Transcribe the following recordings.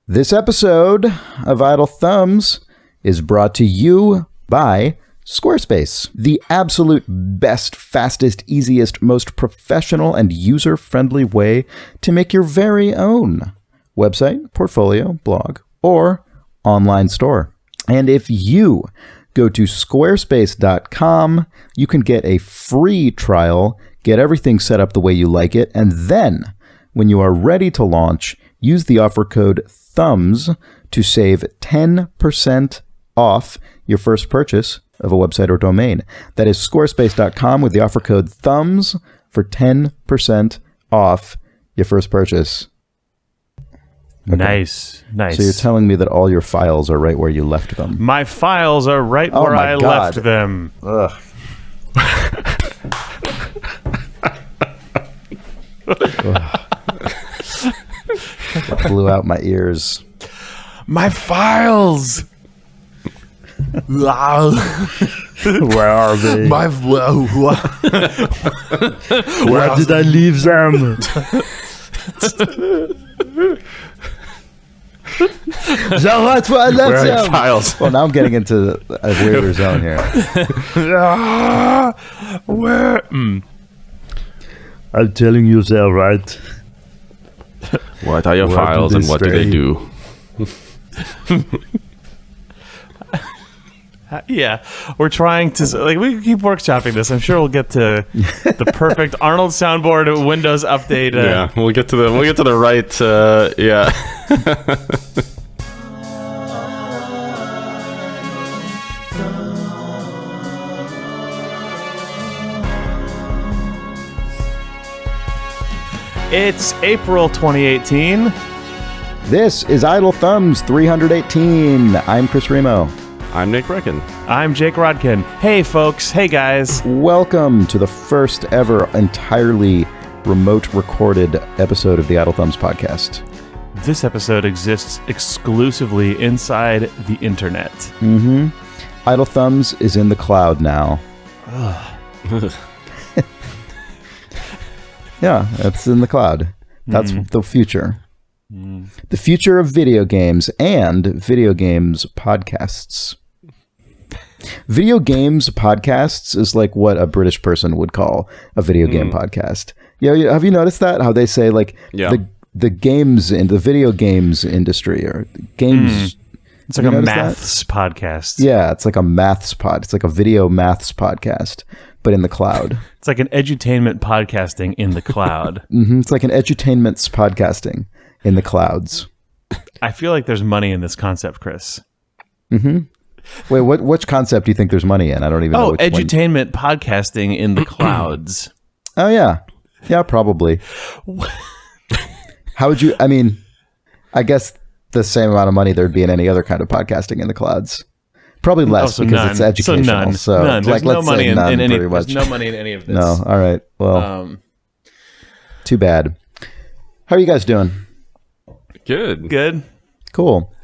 This episode of Idle Thumbs is brought to you by Squarespace, the absolute best, fastest, easiest, most professional and user-friendly way to make your very own website, portfolio, blog, or online store. And if you go to squarespace.com, you can get a free trial, get everything set up the way you like it, and then when you are ready to launch, use the offer code THUMBS to save 10% off your first purchase of a website or domain. That is squarespace.com with the offer code THUMBS for 10% off your first purchase. Okay. Nice. So you're telling me that all your files are right where you left them? My files are right where I left them. Ugh. It blew out my ears. My files! Where are they? Where did I leave them? Is that right where I left are your them? files? Well, now I'm getting into a weirder zone here. Where? I'm telling you they're right. What are your Where files do and they what do stray? they do? Yeah, we're trying to we keep workshopping this. I'm sure we'll get to the perfect Arnold soundboard Windows update. Yeah, we'll get to the right. Yeah. It's April 2018. This is Idle Thumbs 318. I'm Chris Remo. I'm Nick Brecken. I'm Jake Rodkin. Hey, folks. Hey, guys. Welcome to the first ever entirely remote recorded episode of the Idle Thumbs podcast. This episode exists exclusively inside the internet. Mm-hmm. Idle Thumbs is in the cloud now. Yeah, it's in the cloud. That's the future. The future of video games and video games podcasts. Video games podcasts is like what a British person would call a video game podcast. Yeah, have you noticed that? How they say the games in the video games industry or games. It's like a maths podcast. Yeah, it's like a maths pod. It's like a video maths podcast, but in the cloud. It's like an edutainment podcasting in the cloud. It's like an edutainment's podcasting in the clouds. I feel like there's money in this concept, Chris. Wait, which concept do you think there's money in? I don't even know which edutainment podcasting in the clouds. Oh, yeah. Yeah, probably. How would you, I guess the same amount of money there'd be in any other kind of podcasting in the clouds. Probably less because none. it's educational. So none. There's no money in any of this. No, all right. Well, too bad. How are you guys doing? Good. Cool.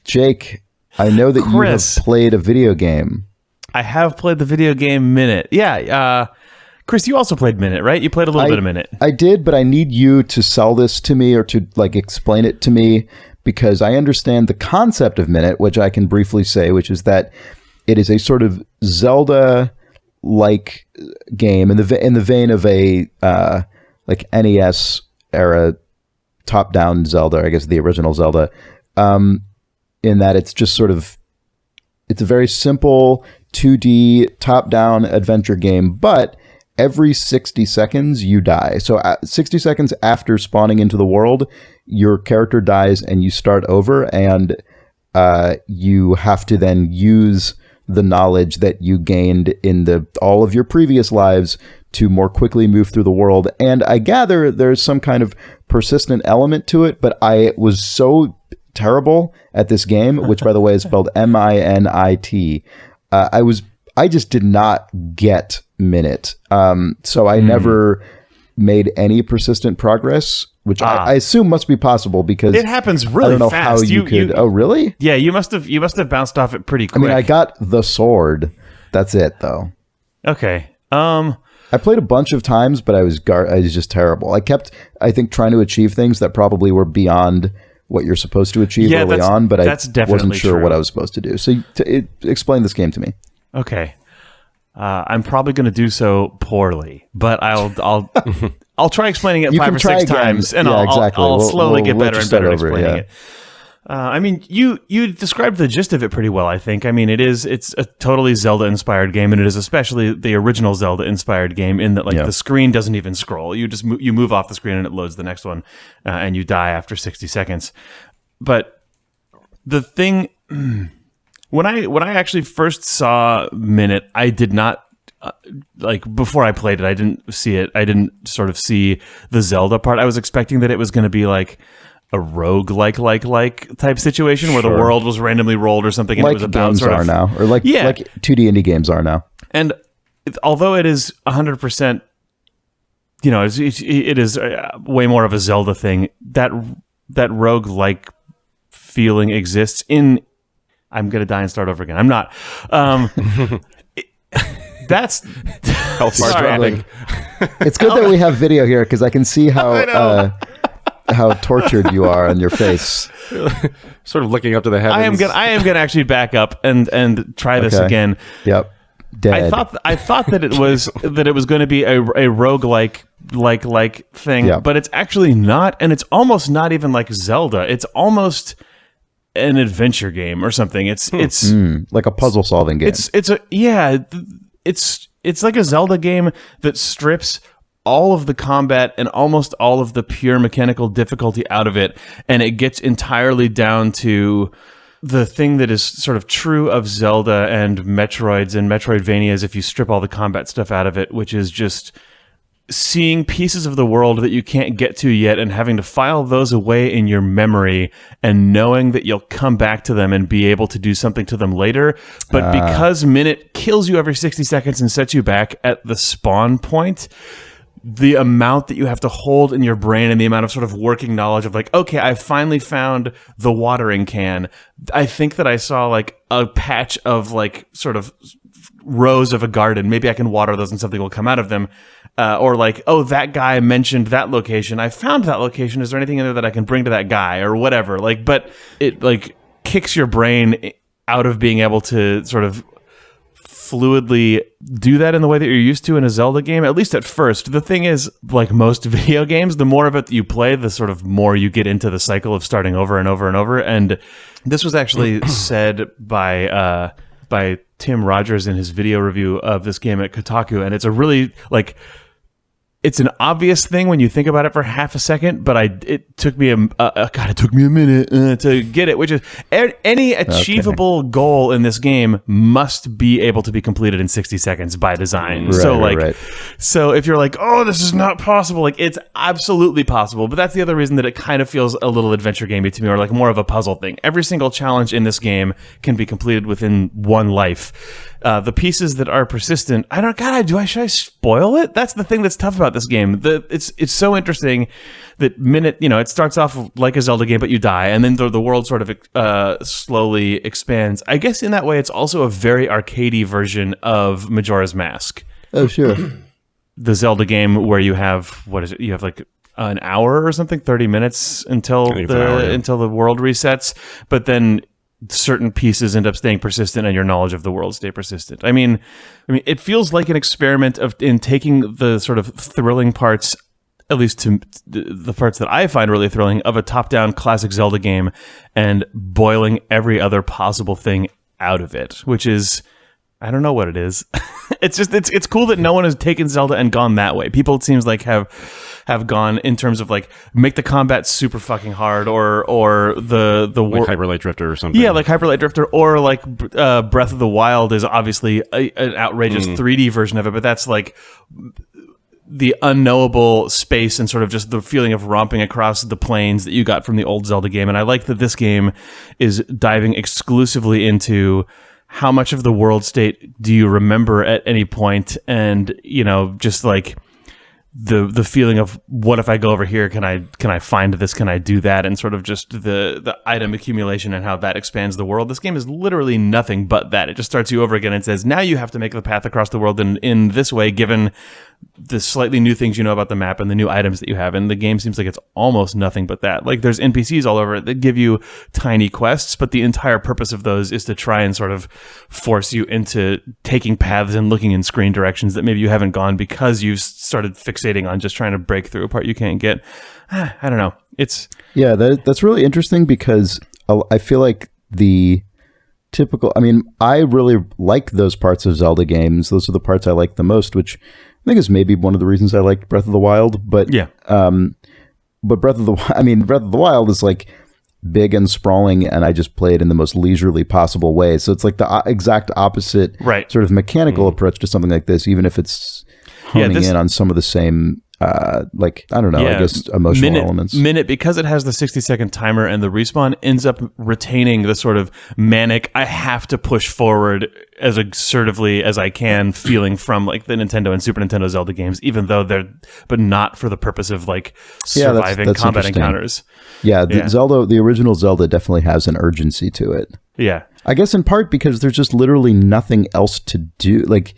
Jake, I know that you have played a video game. I have played the video game Minit. Yeah. Chris, you also played Minit, right? You played a little bit of Minit. I did, but I need you to sell this to me or to explain it to me because I understand the concept of Minit, which I can briefly say, which is that it is a sort of Zelda-like game in the vein of a NES era top-down Zelda, I guess the original Zelda, in that it's just it's a very simple 2D top-down adventure game, but every 60 seconds you die. So 60 seconds after spawning into the world, your character dies and you start over, and you have to then use the knowledge that you gained in all of your previous lives to more quickly move through the world. And I gather there's some kind of persistent element to it, but I was so terrible at this game, which by the way is spelled MINIT. I just did not get Minit. So I never made any persistent progress, which I assume must be possible because it happens really fast. I don't know how you could. Oh, really? Yeah, you must have bounced off it pretty quick. I mean, I got the sword. That's it, though. Okay. I played a bunch of times, but I was just terrible. I kept, I think, trying to achieve things that probably were beyond what you're supposed to achieve early on, but I wasn't sure what I was supposed to do. So explain this game to me. Okay. I'm probably going to do so poorly, but I'll try explaining it 5 or 6 times, and I'll slowly get better and better at explaining it. I mean, you described the gist of it pretty well, I think. I mean, it's a totally Zelda-inspired game, and it is especially the original Zelda-inspired game in that, like, the screen doesn't even scroll. You just you move off the screen and it loads the next one, and you die after 60 seconds. But the thing, when I actually first saw Minit, I did not, before I played it, I didn't see it. I didn't sort of see the Zelda part. I was expecting that it was going to be like a rogue-like type situation where the world was randomly rolled or something. And like it was about games sort of, are now, or like 2D indie games are now. And although it is 100%, it is way more of a Zelda thing, that rogue-like feeling exists in... I'm going to die and start over again. I'm not. That's... Sorry. It's good that we have video here because I can see how tortured you are on your face. Sort of looking up to the heavens. I am gonna actually back up and try this again. Yep. Dead. I thought that it was going to be a roguelike thing, but it's actually not, and it's almost not even like Zelda. It's almost an adventure game or something. It's like a puzzle solving game. It's like a Zelda game that strips all of the combat and almost all of the pure mechanical difficulty out of it, and it gets entirely down to the thing that is sort of true of Zelda and Metroids and Metroidvanias if you strip all the combat stuff out of it, which is just seeing pieces of the world that you can't get to yet and having to file those away in your memory and knowing that you'll come back to them and be able to do something to them later. But because Minit kills you every 60 seconds and sets you back at the spawn point, the amount that you have to hold in your brain and the amount of sort of working knowledge of like, okay, I finally found the watering can. I think that I saw like a patch of like sort of rows of a garden. Maybe I can water those and something will come out of them. Or like, oh, that guy mentioned that location. I found that location. Is there anything in there that I can bring to that guy or whatever? Like, but it like kicks your brain out of being able to sort of fluidly do that in the way that you're used to in a Zelda game, at least at first. The thing is, like most video games, the more of it that you play, the sort of more you get into the cycle of starting over and over and over. And this was actually said by Tim Rogers in his video review of this game at Kotaku, and it's a really like... It's an obvious thing when you think about it for half a second, but it took me a minute to get it, which is any achievable goal in this game must be able to be completed in 60 seconds by design. So if you're like, oh, this is not possible, like it's absolutely possible. But that's the other reason that it kind of feels a little adventure gamey to me, or like more of a puzzle thing. Every single challenge in this game can be completed within one life. The pieces that are persistent, should I spoil it? That's the thing that's tough about this game. It's so interesting that it starts off like a Zelda game, but you die, and then the world sort of slowly expands. I guess in that way, it's also a very arcadey version of Majora's Mask. Oh, sure. The Zelda game where you have, you have like an hour or something, 30 minutes until the world resets, but then certain pieces end up staying persistent and your knowledge of the world stay persistent. I mean, it feels like an experiment in taking the sort of thrilling parts, at least to the parts that I find really thrilling, of a top-down classic Zelda game and boiling every other possible thing out of it, which is... I don't know what it is. It's cool that no one has taken Zelda and gone that way. People, it seems like, have gone in terms of like make the combat super fucking hard, or the like Hyper Light Drifter or something. Yeah, like Hyper Light Drifter, or like Breath of the Wild is obviously an outrageous 3D version of it, but that's like the unknowable space and sort of just the feeling of romping across the plains that you got from the old Zelda game. And I like that this game is diving exclusively into how much of the world state do you remember at any point, and just like the feeling of what if I go over here, can I find this, can I do that, and sort of just the item accumulation and how that expands the world. This game is literally nothing but that. It just starts you over again and says, now you have to make the path across the world in this way, given the slightly new things you know about the map and the new items that you have, and the game seems like it's almost nothing but that. Like, there's NPCs all over it that give you tiny quests, but the entire purpose of those is to try and sort of force you into taking paths and looking in screen directions that maybe you haven't gone because you've started fixating on just trying to break through a part you can't get. I don't know. That's really interesting, because I feel like the typical, I really like those parts of Zelda games. Those are the parts I like the most, which I think is maybe one of the reasons I like Breath of the Wild. But but Breath of the Wild is like big and sprawling, and I just play it in the most leisurely possible way. So it's like the exact opposite sort of mechanical approach to something like this, even if it's honing in on some of the same I guess emotional elements. Minit, because it has the 60-second timer and the respawn, ends up retaining the sort of manic, I have to push forward as assertively as I can feeling from like the Nintendo and Super Nintendo Zelda games, even though but not for the purpose of like surviving that's combat encounters. Yeah, the original Zelda definitely has an urgency to it. Yeah. I guess in part because there's just literally nothing else to do. Like,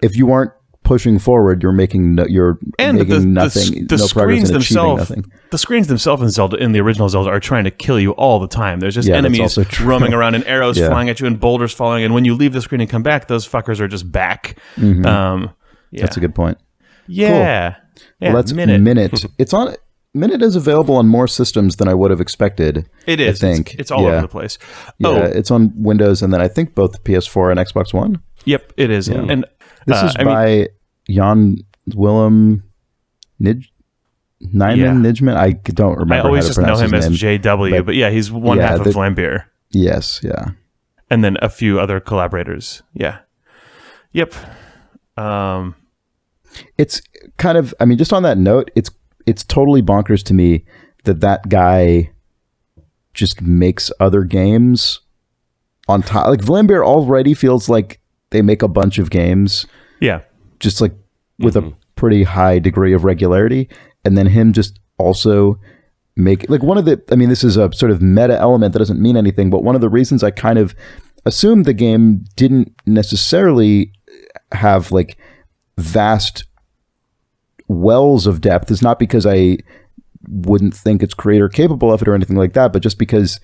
if you aren't pushing forward, you're making nothing. No progress in achieving nothing. The screens themselves in the original Zelda are trying to kill you all the time. There's just enemies roaming around and arrows flying at you and boulders falling. And when you leave the screen and come back, those fuckers are just back. Mm-hmm. That's a good point. Yeah. Cool. Well, that's Minit. Minit is available on more systems than I would have expected. It is. I think it's all over the place. It's on Windows, and then I think both PS4 and Xbox One. Yep, it is. Yeah. And this is by Willem Nijman. I don't remember. I always how to just know him as name. JW, but he's one half of Vlambeer. Yes, yeah. And then a few other collaborators. Yeah. Yep. It's kind of, just on that note, it's totally bonkers to me that guy just makes other games on top. Like, Vlambeer already feels like they make a bunch of games. Yeah. Just like with a pretty high degree of regularity. And then him just also make, like, one of the, this is a sort of meta element that doesn't mean anything, but one of the reasons I kind of assumed the game didn't necessarily have like vast wells of depth is not because I wouldn't think its creator capable of it or anything like that, but just because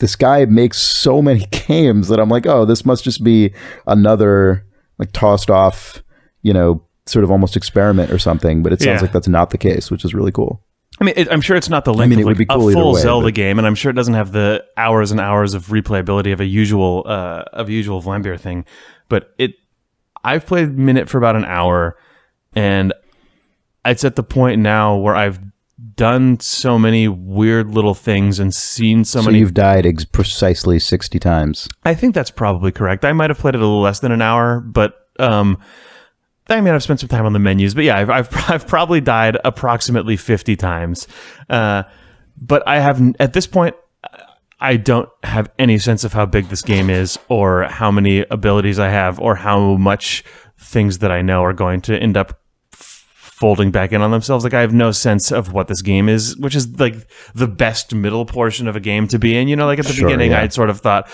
this guy makes so many games that I'm like, oh, this must just be another like tossed off, sort of almost experiment or something. But it sounds like that's not the case, which is really cool. I'm sure it's not the length of like a full Zelda game, and I'm sure it doesn't have the hours and hours of replayability of a usual Vlambeer thing. But I've played Minit for about an hour, and it's at the point now where I've done so many weird little things and seen so many. You've died precisely 60 times. I think that's probably correct. I might have played it a little less than an hour, but I've spent some time on the menus. But yeah, I've probably died approximately 50 times. But I have, at this point, I don't have any sense of how big this game is, or how many abilities I have, or how much things that I know are going to end up folding back in on themselves. Like, I have no sense of what this game is, which is like the best middle portion of a game to be in. Like at the beginning, I'd sort of thought,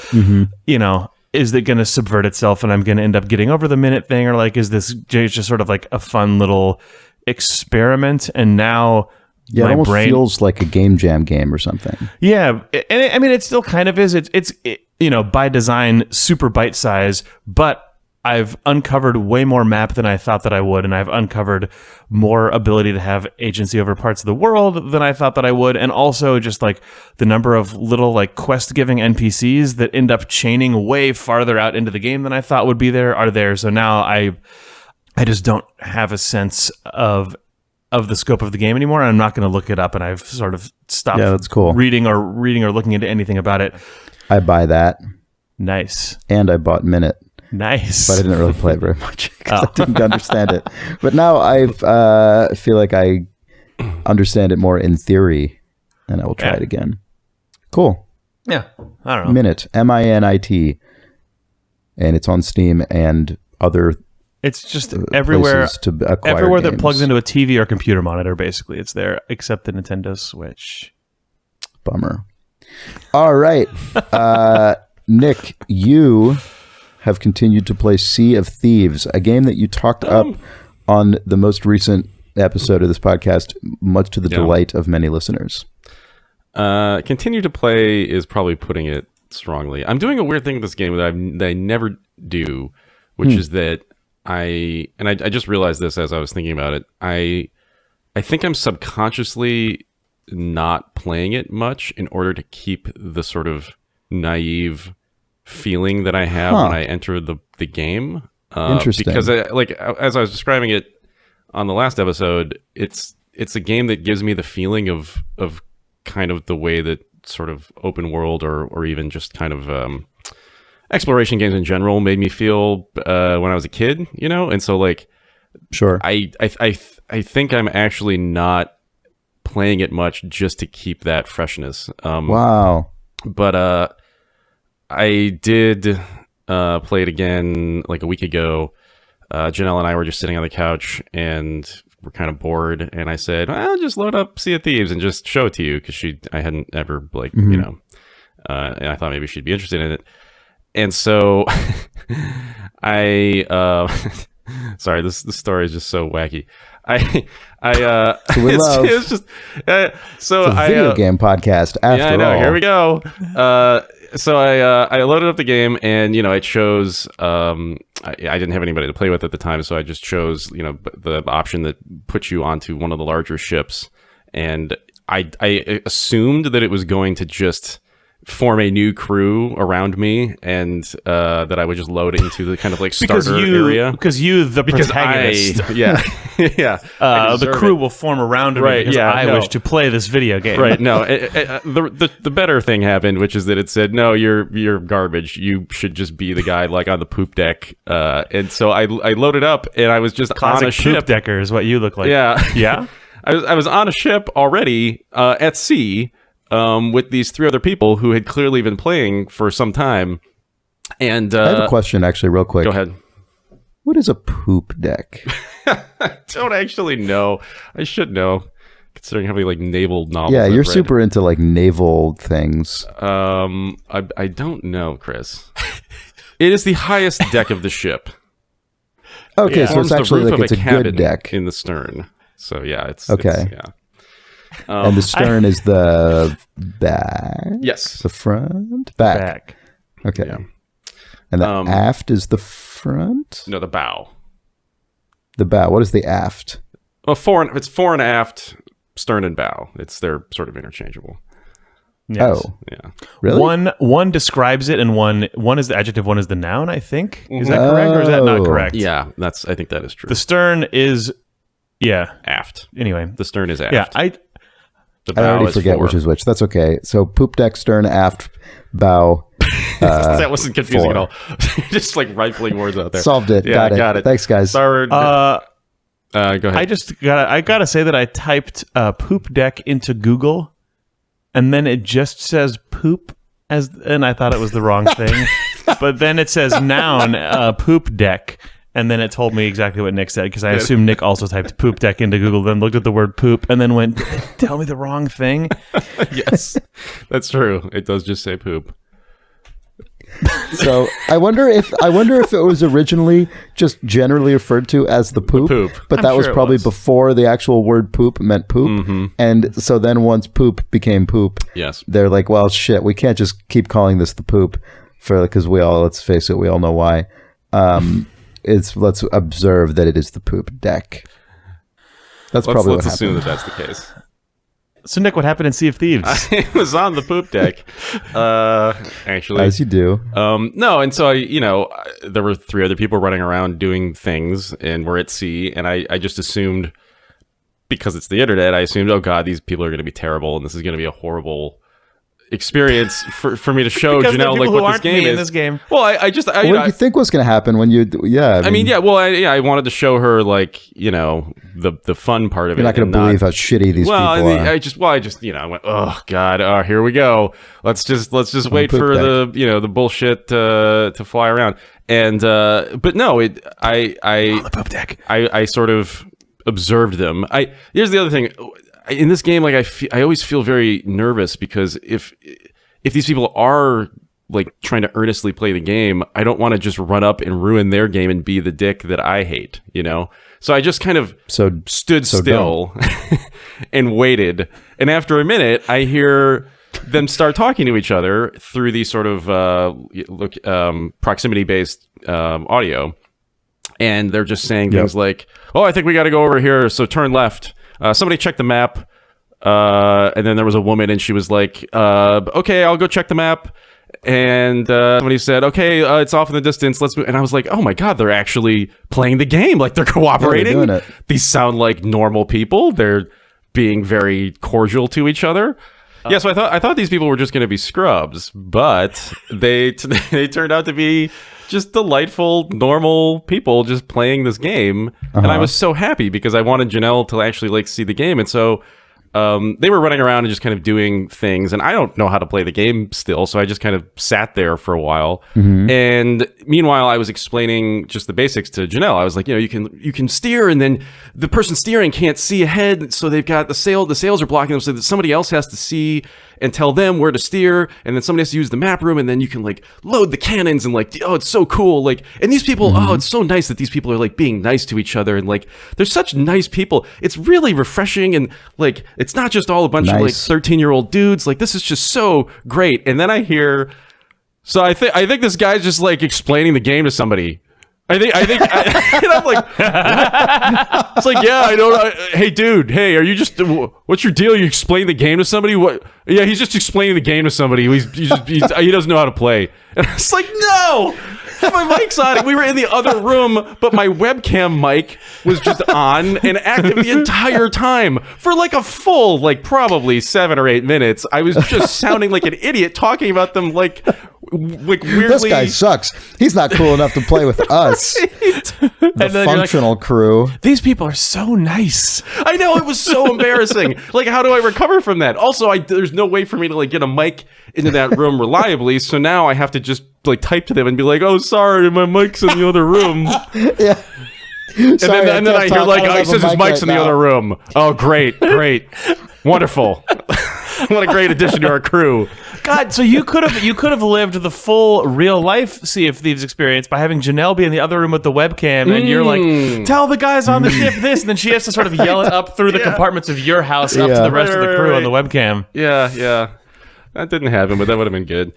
is it going to subvert itself and I'm going to end up getting over the Minit thing? Or like, is this just sort of like a fun little experiment? And now it almost feels like a game jam game or something. Yeah. And it still kind of is. It's by design, super bite size, but I've uncovered way more map than I thought that I would, and I've uncovered more ability to have agency over parts of the world than I thought that I would, and also just like the number of little like quest-giving NPCs that end up chaining way farther out into the game than I thought would be there are there. So now I just don't have a sense of the scope of the game anymore, and I'm not going to look it up, and I've sort of stopped that's cool. reading or looking into anything about it. I buy that. Nice. And I bought Minit. Nice. But I didn't really play it very much because I didn't understand it. But now I feel like I understand it more in theory, and I will try it again. Cool. Yeah. I don't know. Minit, Minit. And it's on Steam and other It's just everywhere everywhere that plugs into a TV or computer monitor, basically. It's there, except the Nintendo Switch. Bummer. All right. Nick, you have continued to play Sea of Thieves, a game that you talked up on the most recent episode of this podcast, much to the delight of many listeners. Continue to play is probably putting it strongly. I'm doing a weird thing with this game that I never do, which is that I just realized this as I was thinking about it. I think I'm subconsciously not playing it much in order to keep the sort of naive feeling that I have when I enter the game. Interesting. Because as I was describing it on the last episode, it's a game that gives me the feeling of kind of the way that sort of open world or even just kind of exploration games in general made me feel when I was a kid, you know? And so like, sure, I think I'm actually not playing it much just to keep that freshness. Wow. But I did play it again like a week ago. Janelle and I were just sitting on the couch and we're kind of bored, and I said, "I'll just load up Sea of Thieves and just show it to you," because I hadn't ever you know, and I thought maybe she'd be interested in it. And so I sorry, this story is just so wacky. It's just so it's a video game podcast after I know, all. here we go. So I loaded up the game, and you know, it shows I didn't have anybody to play with at the time, so I just chose, you know, the option that puts you onto one of the larger ships, and I assumed that it was going to just form a new crew around me, and that I would just load into the kind of like starter area. Because the protagonist. Yeah. The crew will form around me because I wish to play this video game. Right. No, the better thing happened, which is that it said, no, you're garbage. You should just be the guy like on the poop deck. And so I loaded up, and I was just Classic on a ship. Poop decker is what you look like. Yeah. Yeah? I was on a ship already at sea, with these 3 other people who had clearly been playing for some time. And I have a question, actually, real quick. Go ahead. What is a poop deck? I don't actually know. I should know, considering how many like naval novels. Yeah, you're I've read. super into like naval things. I don't know, Chris. It is the highest deck of the ship. Okay, It so forms it's actually the roof like of it's a cabin good deck. in the stern. So yeah, it's okay. Yeah. And the stern is the back. Yes. The front. Back. Okay. Yeah. And the aft is the front. No, the bow. The bow. What is the aft? Well, it's fore and aft, stern and bow. They're sort of interchangeable. Yes. Oh, Yeah. really? One describes it, and one is the adjective, one is the noun, I think. Is that correct, or is that not correct? Yeah, I think that is true. The stern is, aft. Anyway. The stern is aft. Yeah, The I bow already is forget fore. which is which. That's okay. So poop deck, stern, aft, bow. That wasn't confusing fore. at all. Just like rifling words out there. Solved it. Yeah, Got it. Thanks, guys. Starward. Go ahead. I gotta say that I typed poop deck into Google, and then it just says poop and I thought it was the wrong thing. But then it says noun poop deck, and then it told me exactly what Nick said, because I assumed Nick also typed poop deck into Google, then looked at the word poop, and then went, tell me the wrong thing. Yes, that's true. It does just say poop. So I wonder if it was originally just generally referred to as the poop, but that was probably before the actual word poop meant poop. And so then once poop became poop, Yes, they're like, well, shit, we can't just keep calling this the poop because let's face it, we all know why. Let's observe that it is the poop deck. Let's probably what happened. assume that that's the case. So Nick, what happened in Sea of Thieves? It was on the poop deck, actually. As you do. No, and so there were 3 other people running around doing things, and we're at sea, and I just assumed, because it's the internet, I assumed, oh god, these people are going to be terrible, and this is going to be a horrible experience for me to show Janelle like what this game is. In this game. Well, what did you think was going to happen when you? Yeah, I wanted to show her like the fun part of it. You're not going to believe how shitty these people are. I went, oh god, here we go. Let's just wait for the bullshit to fly around. And but no, on the poop deck. I sort of observed them. Here's the other thing. In this game, like I always feel very nervous, because if these people are like trying to earnestly play the game, I don't want to just run up and ruin their game and be the dick that I hate, So I just kind of stood so still and waited. And after a minute, I hear them start talking to each other through these sort of proximity-based audio. And they're just saying things like, oh, I think we got to go over here, so turn left. Somebody check the map. And then there was a woman, and she was like, okay, I'll go check the map. And somebody said, okay, it's off in the distance. Let's move. And I was like, oh my God, they're actually playing the game. Like, they're cooperating. Yeah, they're doing it. These sound like normal people. They're being very cordial to each other. Yeah, so I thought these people were just going to be scrubs, but they turned out to be just delightful, normal people just playing this game. And I was so happy because I wanted Janelle to actually like see the game. And so they were running around and just kind of doing things, and I don't know how to play the game still, so I just kind of sat there for a while. And meanwhile, I was explaining just the basics to Janelle. I was like, you can steer, and then the person steering can't see ahead, so they've got the sails are blocking them, so that somebody else has to see and tell them where to steer, and then somebody has to use the map room, and then you can like load the cannons, and like, oh, it's so cool. Like, and these people, oh, it's so nice that these people are like being nice to each other, and like they're such nice people. It's really refreshing, and like it's not just all a bunch of like 13-year-old dudes. Like, this is just so great. And then I hear, so I think this guy's just like explaining the game to somebody. I think, and I'm like, what? It's like, yeah, I don't. Hey, dude, hey, are you just? What's your deal? You explain the game to somebody? What? Yeah, he's just explaining the game to somebody. He doesn't know how to play. And I was like, no. My mic's on. We were in the other room, but my webcam mic was just on and active the entire time for like a full, like probably 7 or 8 minutes. I was just sounding like an idiot talking about them like weirdly. This guy sucks. He's not cool enough to play with us. The functional crew. These people are so nice. I know, it was so embarrassing. Like, how do I recover from that? Also, there's no way for me to like get a mic into that room reliably. So now I have to just like type to them and be like, "Oh, sorry, my mic's in the other room." Yeah. And then I hear like, "Oh, he says his mic's in the other room." Oh, great, wonderful. What a great addition to our crew. God, so you could have lived the full real life Sea of Thieves experience by having Janelle be in the other room with the webcam, and you're like, tell the guys on the ship this, and then she has to sort of yell it up through the compartments of your house up to the rest of the crew on the webcam. Yeah. That didn't happen, but that would have been good.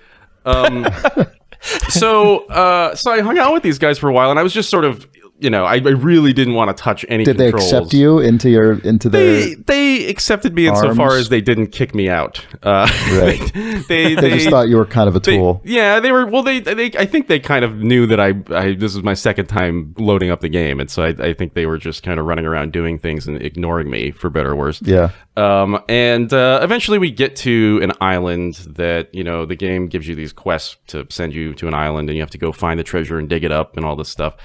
So I hung out with these guys for a while, and I was just sort of, I really didn't want to touch any Did controls. they accept you into their They accepted me arms? insofar as they didn't kick me out. Right. They just thought you were kind of a tool. They were. Well, they I think they kind of knew that I this was my second time loading up the game, and so I think they were just kind of running around doing things and ignoring me, for better or worse. Yeah. And eventually we get to an island that, the game gives you these quests to send you to an island, and you have to go find the treasure and dig it up and all this stuff.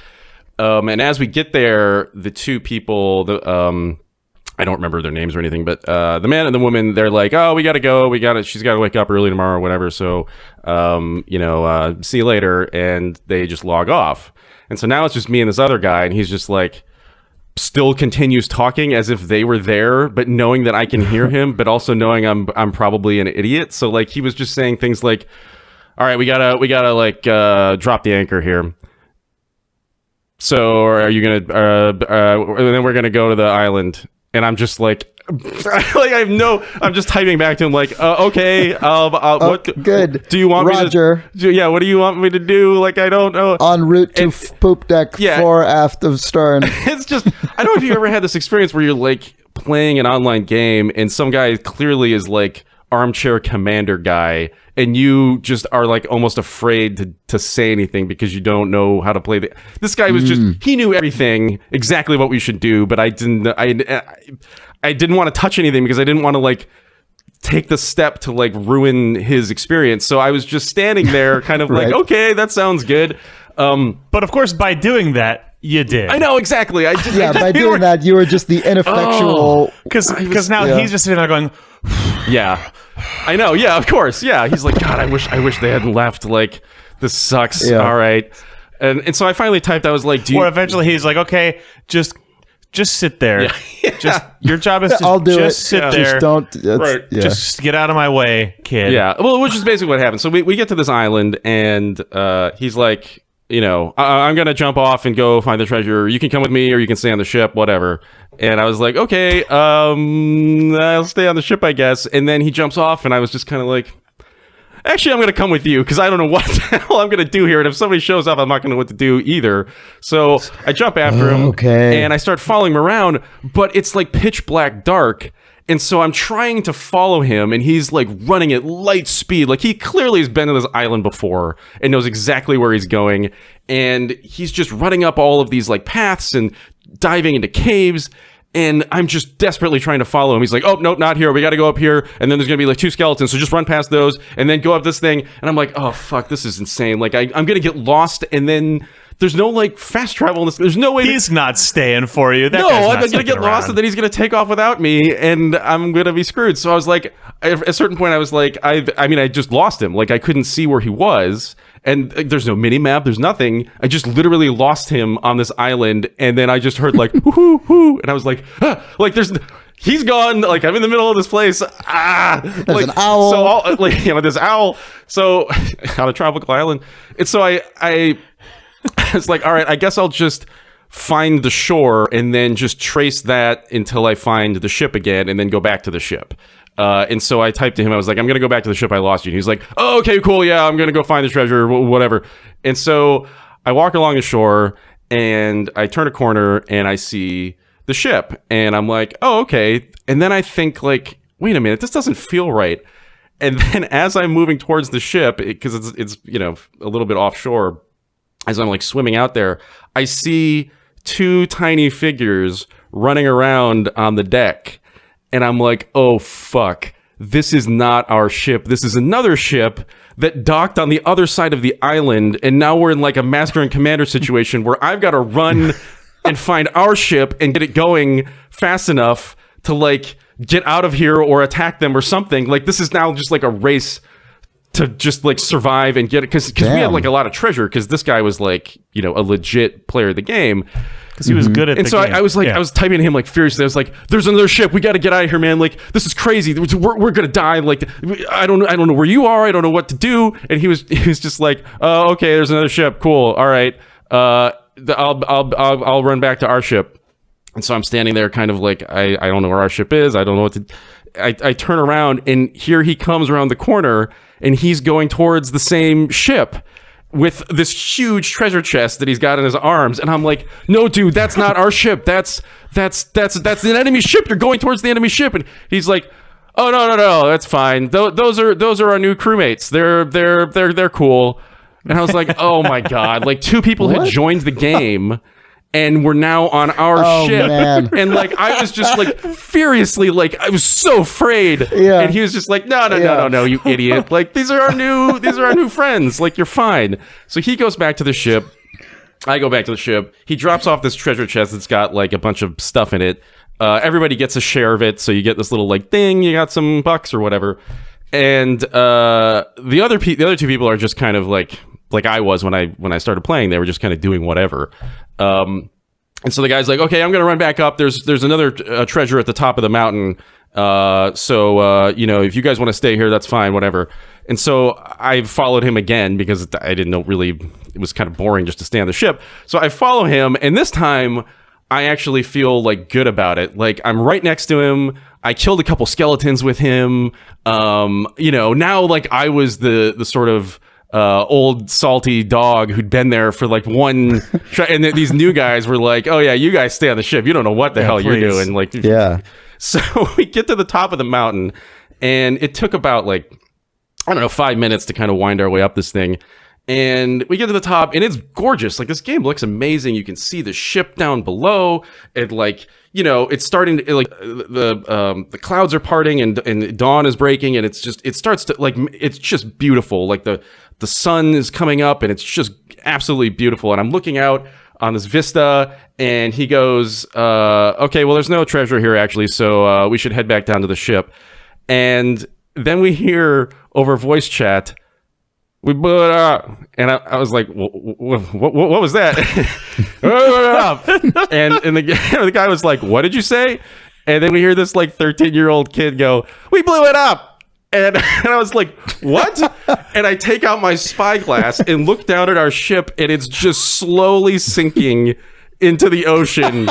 And as we get there, the two people, I don't remember their names or anything, but the man and the woman, they're like, oh, we got to go. She's got to wake up early tomorrow or whatever. So, see you later. And they just log off. And so now it's just me and this other guy. And he's just like, still continues talking as if they were there, but knowing that I can hear him, but also knowing I'm probably an idiot. So like, he was just saying things like, all right, we gotta like drop the anchor here. So are you gonna and then we're gonna go to the island, and I'm just like I'm just typing back to him like, okay, what good do you want Roger. me to what do you want me to do? Like, I don't know. En route to poop deck, fore aft of stern. It's just, I don't know if you ever had this experience where you're like playing an online game and some guy clearly is like armchair commander guy, and you just are like almost afraid to say anything because you don't know how to play this guy was just, he knew everything, exactly what we should do, but I didn't want to touch anything because I didn't want to like take the step to like ruin his experience. So I was just standing there kind of Right. like, okay, that sounds good. But of course, by doing that, you did. I know, exactly. By doing that, you were just the ineffectual. Because now he's just sitting there going, yeah, I know. Yeah, of course. Yeah. He's like, God, I wish they hadn't left. Like, this sucks. Yeah. All right. And so I finally typed, I was like, or eventually he's like, okay, just sit there. Yeah. Just your job is to I'll do just it. sit there. Just don't. Right. Yeah. Just get out of my way, kid. Yeah. Well, which is basically what happened. So we get to this island, and he's like, I'm gonna jump off and go find the treasure. You can come with me, or you can stay on the ship, whatever. And I was like, okay, I'll stay on the ship, I guess. And then he jumps off, and I was just kind of like, actually, I'm going to come with you because I don't know what the hell I'm going to do here. And if somebody shows up, I'm not going to know what to do either. So I jump after him and I start following him around, but it's like pitch black dark. And so I'm trying to follow him, and he's like running at light speed. Like he clearly has been to this island before and knows exactly where he's going. And he's just running up all of these like paths and diving into caves. And I'm just desperately trying to follow him. He's like, oh, no, not here. We got to go up here. And then there's going to be like 2 skeletons. So just run past those and then go up this thing. And I'm like, oh, fuck, this is insane. Like, I'm going to get lost. And then there's no like fast travel in this. There's no way. He's not staying for you. No, I'm going to get lost, and then he's going to take off without me. And I'm going to be screwed. So I was like, at a certain point, I was like, I just lost him. Like, I couldn't see where he was. And there's no mini map. There's nothing. I just literally lost him on this island. And then I just heard like, whoo, whoo. And I was like, like he's gone. Like I'm in the middle of this place. There's like, an owl. So this owl. So on a tropical island. And so I was like, all right, I guess I'll just find the shore and then just trace that until I find the ship again and then go back to the ship. And so I typed to him, I was like, I'm going to go back to the ship, I lost you. And he's like, oh, okay, cool. Yeah, I'm going to go find the treasure, whatever. And so I walk along the shore and I turn a corner and I see the ship and I'm like, oh, okay. And then I think like, wait a minute, this doesn't feel right. And then as I'm moving towards the ship, because it's a little bit offshore, as I'm like swimming out there, I see 2 tiny figures running around on the deck. And I'm like, oh, fuck. This is not our ship. This is another ship that docked on the other side of the island. And now we're in like a master and commander situation where I've got to run and find our ship and get it going fast enough to like get out of here or attack them or something. Like this is now just like a race to just like survive and get it. Because we had like a lot of treasure because this guy was like, a legit player of the game. Because he was good at and so I was like, I was typing to him like furiously. I was like, "There's another ship. We got to get out of here, man! Like this is crazy. We're gonna die. Like I don't know where you are. I don't know what to do." And he was just like, "Oh, okay. There's another ship. Cool. All right. I'll run back to our ship." And so I'm standing there, kind of like I don't know where our ship is. I don't know what to. I turn around and here he comes around the corner and he's going towards the same ship with this huge treasure chest that he's got in his arms. And I'm like, no, dude, that's not our ship. That's an enemy ship. You're going towards the enemy ship. And he's like, oh, no, that's fine. Those are our new crewmates. They're cool. And I was like, oh my God, like 2 people had joined the game and we're now on our ship. Man. And like, I was just like furiously, like, I was so afraid. Yeah. And he was just like, no, you idiot. Like, these are our new friends. Like, you're fine. So he goes back to the ship. I go back to the ship. He drops off this treasure chest that's got like a bunch of stuff in it. Everybody gets a share of it. So you get this little like thing, you got some bucks or whatever. And the other 2 people are just kind of like I was when I started playing. They were just kind of doing whatever. And so the guy's like, okay, I'm going to run back up. There's another treasure at the top of the mountain. So if you guys want to stay here, that's fine, whatever. And so I followed him again because I didn't know really, it was kind of boring just to stay on the ship. So I follow him, and this time I actually feel like good about it. Like I'm right next to him. I killed a couple skeletons with him. Now like I was the sort of old salty dog who'd been there for like one and these new guys were like, oh yeah, you guys stay on the ship, you don't know what the hell you're doing. Like, yeah. So we get to the top of the mountain and it took about like, I don't know, 5 minutes to kind of wind our way up this thing. And we get to the top and it's gorgeous. Like this game looks amazing. You can see the ship down below. It like, it's starting to like the clouds are parting and dawn is breaking and it starts to like, it's just beautiful. Like the sun is coming up and it's just absolutely beautiful. And I'm looking out on this vista and he goes, okay, well, there's no treasure here actually. So we should head back down to the ship. And then we hear over voice chat, we blew it up. And I was like, what was that? and the guy was like, what did you say? And then we hear this like 13-year-old kid go, we blew it up. And I was like, what? And I take out my spyglass and look down at our ship, and it's just slowly sinking into the ocean,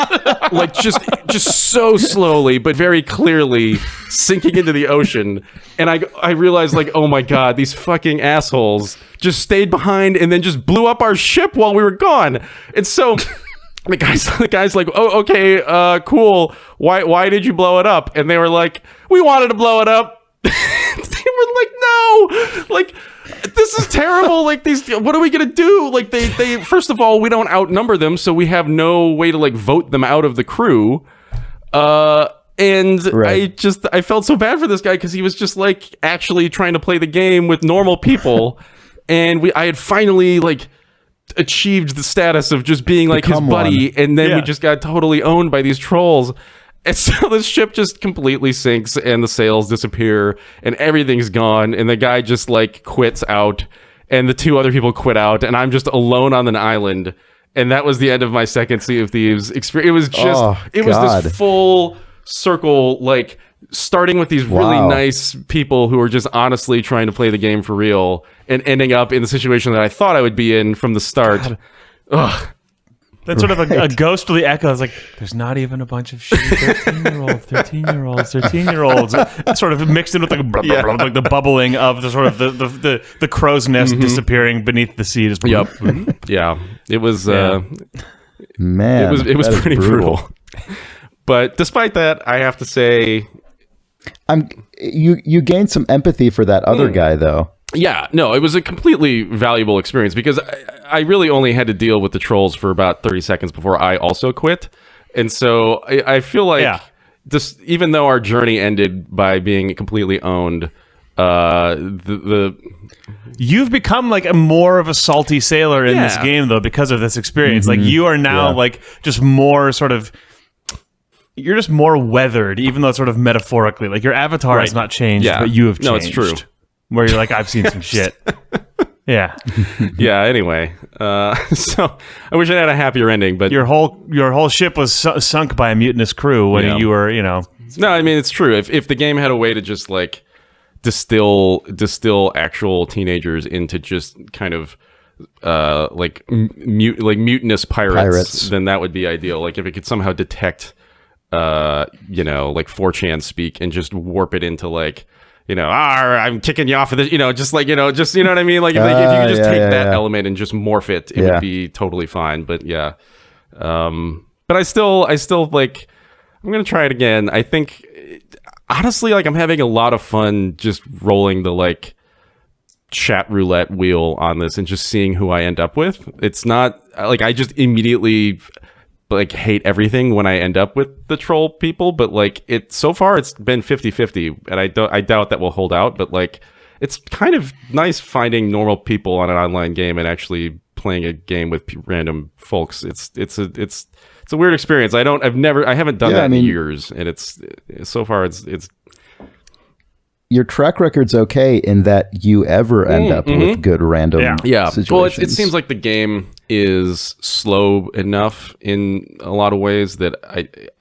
like just so slowly, but very clearly sinking into the ocean. And I realized, like, oh my God, these fucking assholes just stayed behind and then just blew up our ship while we were gone. And so the guy's like, oh, okay, cool. Why did you blow it up? And they were like, we wanted to blow it up. They were like, no, like, this is terrible. Like, these, what are we gonna do? Like, they first of all, we don't outnumber them, so we have no way to like vote them out of the crew. And right. I felt so bad for this guy because he was just like actually trying to play the game with normal people, and I had finally like achieved the status of just being like his buddy, and then we just got totally owned by these trolls. And so the ship just completely sinks and the sails disappear and everything's gone. And the guy just like quits out and the two other people quit out. And I'm just alone on an island. And that was the end of my second Sea of Thieves experience. It was just, it was this full circle, like starting with these really nice people who were just honestly trying to play the game for real and ending up in the situation that I thought I would be in from the start. Ugh. That's sort of a ghostly echo. It's like, there's not even a bunch of shitty 13-year-olds, sort of mixed in with like, like the bubbling of the sort of the crow's nest disappearing beneath the sea. Just Yeah. It was, man, it was pretty brutal. But despite that, I have to say, you gained some empathy for that other guy, though. Yeah, no, it was a completely valuable experience because I really only had to deal with the trolls for about 30 seconds before I also quit. And so I feel like this, even though our journey ended by being completely owned, you've become like a more of a salty sailor in this game, though, because of this experience. Like you are now like just more sort of, you're just more weathered, even though it's sort of metaphorically. Like your avatar has not changed, but you have changed. No, it's true. Where you're like, I've seen some shit. Yeah. Yeah, anyway. So I wish I had a happier ending, but your whole ship was sunk by a mutinous crew when you were, No, I mean, it's true. If the game had a way to just like distill actual teenagers into just kind of like mutinous pirates, then that would be ideal. Like if it could somehow detect like 4chan speak and just warp it into like, I'm kicking you off of this, just like, just, you know what I mean? Like, if you could just take that element and just morph it, it would be totally fine. But but I still like, I'm going to try it again. I think, honestly, like I'm having a lot of fun just rolling the like chat roulette wheel on this and just seeing who I end up with. It's not like I just immediately like hate everything when I end up with the troll people, but like so far it's been 50-50 and I doubt that will hold out, but like it's kind of nice finding normal people on an online game and actually playing a game with random folks. It's a weird experience. I haven't done that in years, and it's so far it's your track record's okay in that you ever end up with good random situations. Well, it seems like the game is slow enough in a lot of ways that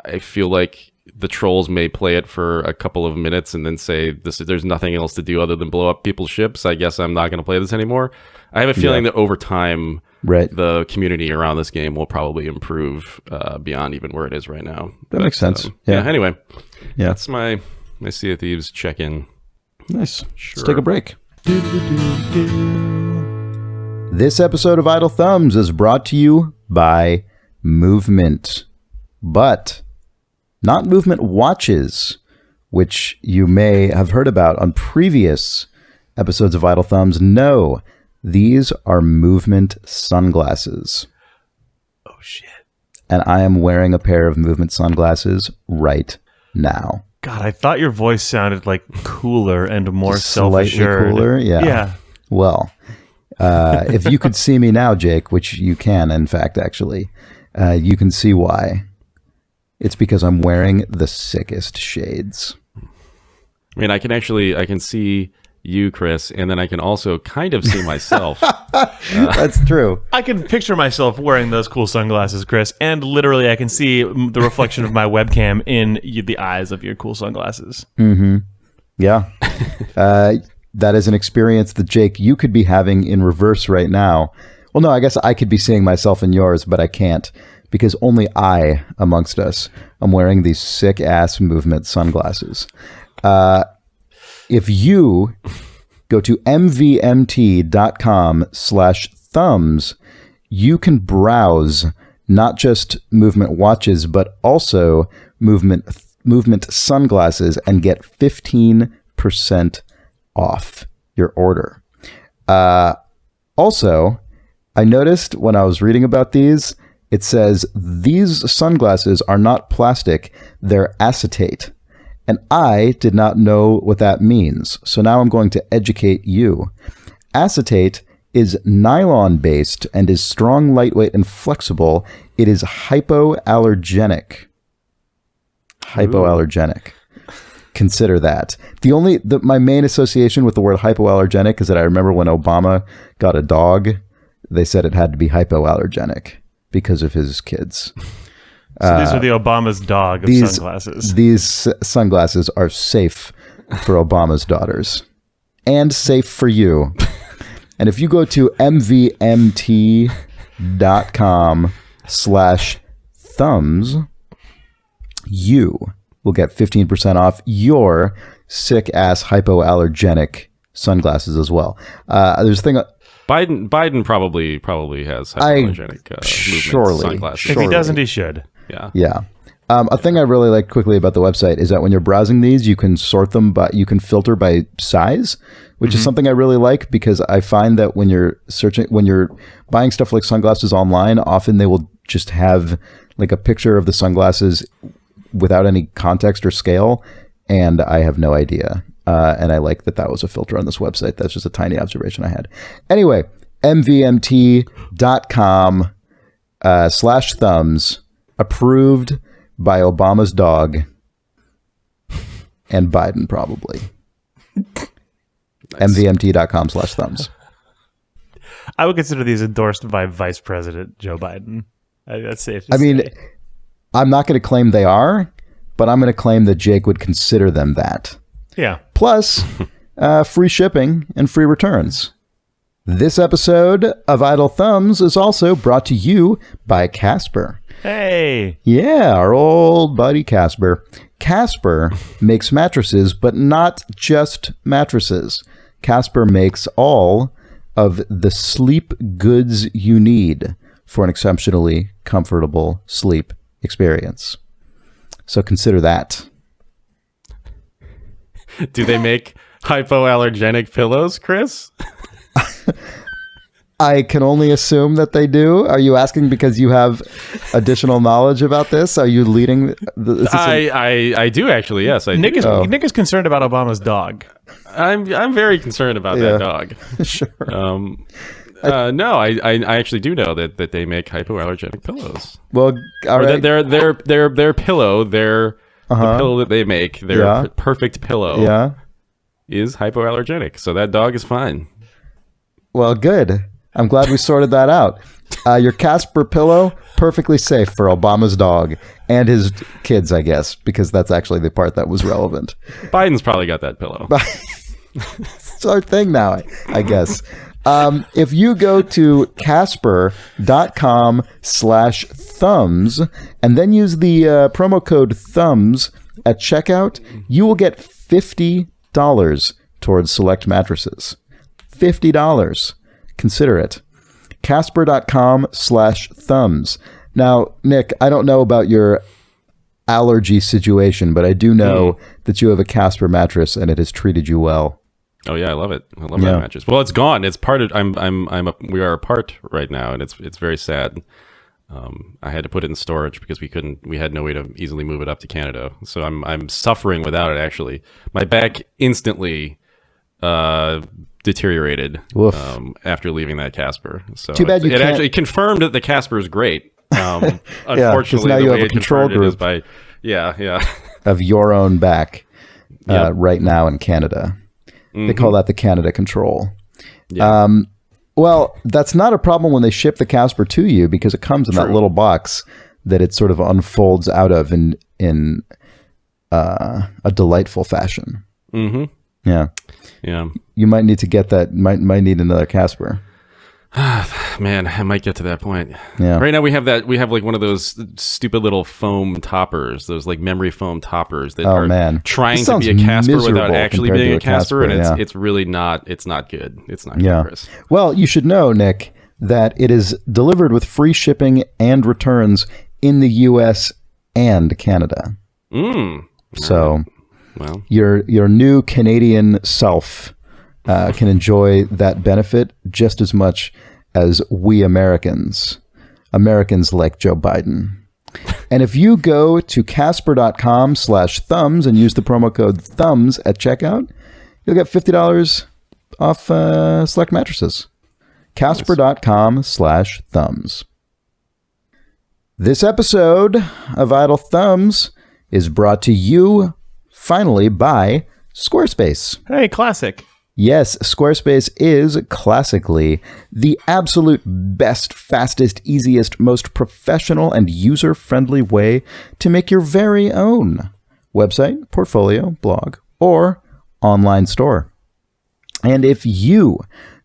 I feel like the trolls may play it for a couple of minutes and then say, there's nothing else to do other than blow up people's ships. I guess I'm not going to play this anymore. I have a feeling that over time, the community around this game will probably improve beyond even where it is right now. That makes sense. Anyway, that's my Sea of Thieves check-in. Nice. Let's take a break. This episode of Idle Thumbs is brought to you by Movement, but not Movement watches, which you may have heard about on previous episodes of Idle Thumbs. No, these are Movement sunglasses. Oh, shit. And I am wearing a pair of Movement sunglasses right now. God, I thought your voice sounded like cooler and more self-assured. Slightly cooler? Yeah. Well, if you could see me now, Jake, which you can, in fact, actually, you can see why. It's because I'm wearing the sickest shades. I mean, I can see you, Chris, and then I can also kind of see myself. That's true. I can picture myself wearing those cool sunglasses, Chris, and literally I can see the reflection of my webcam in the eyes of your cool sunglasses. Mm-hmm. Yeah. That is an experience that, Jake, you could be having in reverse right now. Well, no, I guess I could be seeing myself in yours, but I can't because only I, amongst us, am wearing these sick-ass movement sunglasses. If you go to mvmt.com/thumbs, you can browse not just movement watches, but also movement sunglasses and get 15% off your order. Also, I noticed when I was reading about these, it says these sunglasses are not plastic, they're acetate. And I did not know what that means. So now I'm going to educate you. Acetate is nylon-based and is strong, lightweight, and flexible. It is hypoallergenic. Hypoallergenic. Consider that. My main association with the word hypoallergenic is that I remember when Obama got a dog, they said it had to be hypoallergenic because of his kids. So these are the Obama's dog of sunglasses. These sunglasses are safe for Obama's daughters and safe for you. And if you go to mvmt.com/thumbs, you will get 15% off your sick-ass hypoallergenic sunglasses as well. There's a thing... Biden probably has hypoallergenic movement sunglasses. If he doesn't, he should. Yeah. A thing I really like quickly about the website is that when you're browsing these, you can sort them, but you can filter by size, which is something I really like because I find that when you're buying stuff like sunglasses online, often they will just have like a picture of the sunglasses without any context or scale, and I have no idea. And I like that was a filter on this website. That's just a tiny observation I had. Anyway, mvmt.com/thumbs, approved by Obama's dog and Biden, probably. Nice. mvmt.com/thumbs. I would consider these endorsed by Vice President Joe Biden. That's safe to say. I mean, I'm not going to claim they are, but I'm going to claim that Jake would consider them that. Yeah. Plus, free shipping and free returns. This episode of Idle Thumbs is also brought to you by Casper. Hey. Yeah, our old buddy Casper. Casper makes mattresses, but not just mattresses. Casper makes all of the sleep goods you need for an exceptionally comfortable sleep experience. So consider that. Do they make hypoallergenic pillows, Chris? I can only assume that they do. Are you asking because you have additional knowledge about this? Are you leading? I do actually. Yes, Nick is concerned about Obama's dog. I'm very concerned about that dog. Sure. No, I actually do know that they make hypoallergenic pillows. Well, all right. Their pillow, the pillow that they make, their perfect pillow, is hypoallergenic. So that dog is fine. Well, good. I'm glad we sorted that out. Your Casper pillow, perfectly safe for Obama's dog and his kids, I guess, because that's actually the part that was relevant. Biden's probably got that pillow. It's our thing now, I guess. If you go to casper.com/thumbs and then use the promo code thumbs at checkout, you will get $50 towards select mattresses. $50. Consider it. Casper.com/thumbs. Now, Nick, I don't know about your allergy situation, but I do know that you have a Casper mattress and it has treated you well. Oh yeah, I love it. I love that mattress. Well, it's gone. It's part of. We are apart right now, and it's very sad. I had to put it in storage because we had no way to easily move it up to Canada. So I'm suffering without it. Actually, my back instantly deteriorated after leaving that Casper. So too bad it actually confirmed that the Casper is great. Unfortunately, now the you way have a it control confirmed it is group by of your own back right now in Canada. They call that the Canada Control. Yeah. Well, that's not a problem when they ship the Casper to you because it comes in that little box that it sort of unfolds out of in a delightful fashion. Mm-hmm. Yeah. Yeah. You might need to get that. Might need another Casper. Man, I might get to that point. Yeah. Right now we have like one of those stupid little foam toppers, those like memory foam toppers that are trying This to be a sounds Casper without miserable actually compared being to a Casper, and yeah. it's really not. It's not good. It's not Yeah. good, Chris. Well, you should know, Nick, that it is delivered with free shipping and returns in the U.S. and Canada. So, well, your new Canadian self can enjoy that benefit just as much as we Americans like Joe Biden. And if you go to casper.com/thumbs and use the promo code thumbs at checkout, you'll get $50 off select mattresses. Casper.com/thumbs. This episode of Idle Thumbs is brought to you finally by Squarespace. Hey, classic. Yes, Squarespace is classically the absolute best, fastest, easiest, most professional and user-friendly way to make your very own website, portfolio, blog, or online store. And if you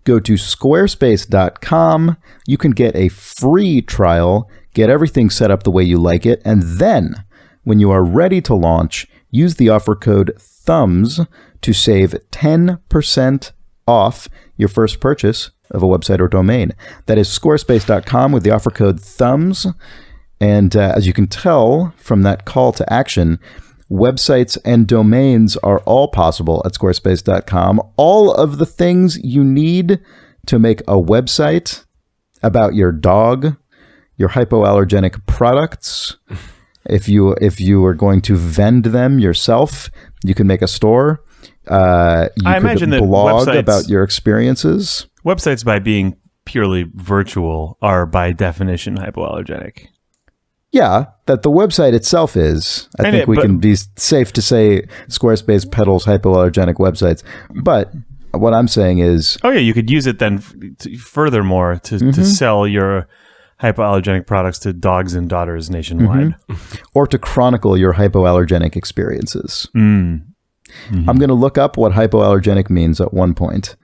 go to squarespace.com, you can get a free trial, get everything set up the way you like it, and then when you are ready to launch, use the offer code THUMBS to save 10% off your first purchase of a website or domain. That is squarespace.com with the offer code THUMBS. And as you can tell from that call to action, websites and domains are all possible at squarespace.com. All of the things you need to make a website about your dog, your hypoallergenic products. If you are going to vend them yourself, you can make a store. I imagine that blog about your experiences. Websites, by being purely virtual, are by definition hypoallergenic. Yeah, that the website itself is. I think we can be safe to say Squarespace peddles hypoallergenic websites. But what I'm saying is... Oh, yeah, you could use it then furthermore to sell your hypoallergenic products to dogs and daughters nationwide. Or to chronicle your hypoallergenic experiences. I'm going to look up what hypoallergenic means at one point.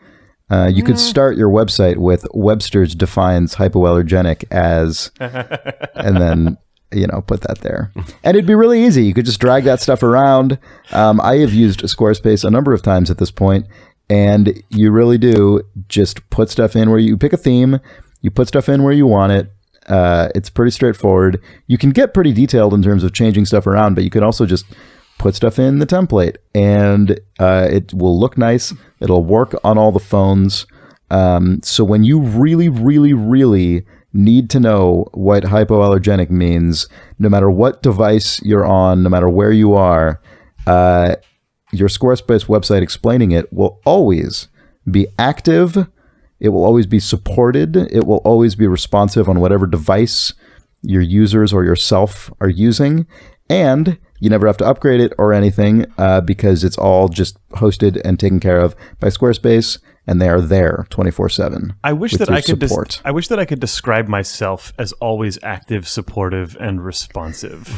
You could start your website with Webster's defines hypoallergenic as, and then, put that there. And it'd be really easy. You could just drag that stuff around. I have used Squarespace a number of times at this point, and you really do just put stuff in where you pick a theme, you put stuff in where you want it. It's pretty straightforward. You can get pretty detailed in terms of changing stuff around, but you can also just put stuff in the template, and it will look nice. It'll work on all the phones. So when you really, really, really need to know what hypoallergenic means, no matter what device you're on, no matter where you are, your Squarespace website explaining it will always be active. It will always be supported. It will always be responsive on whatever device your users or yourself are using. And you never have to upgrade it or anything because it's all just hosted and taken care of by Squarespace, and they are there 24/7. I wish that I could describe myself as always active, supportive, and responsive.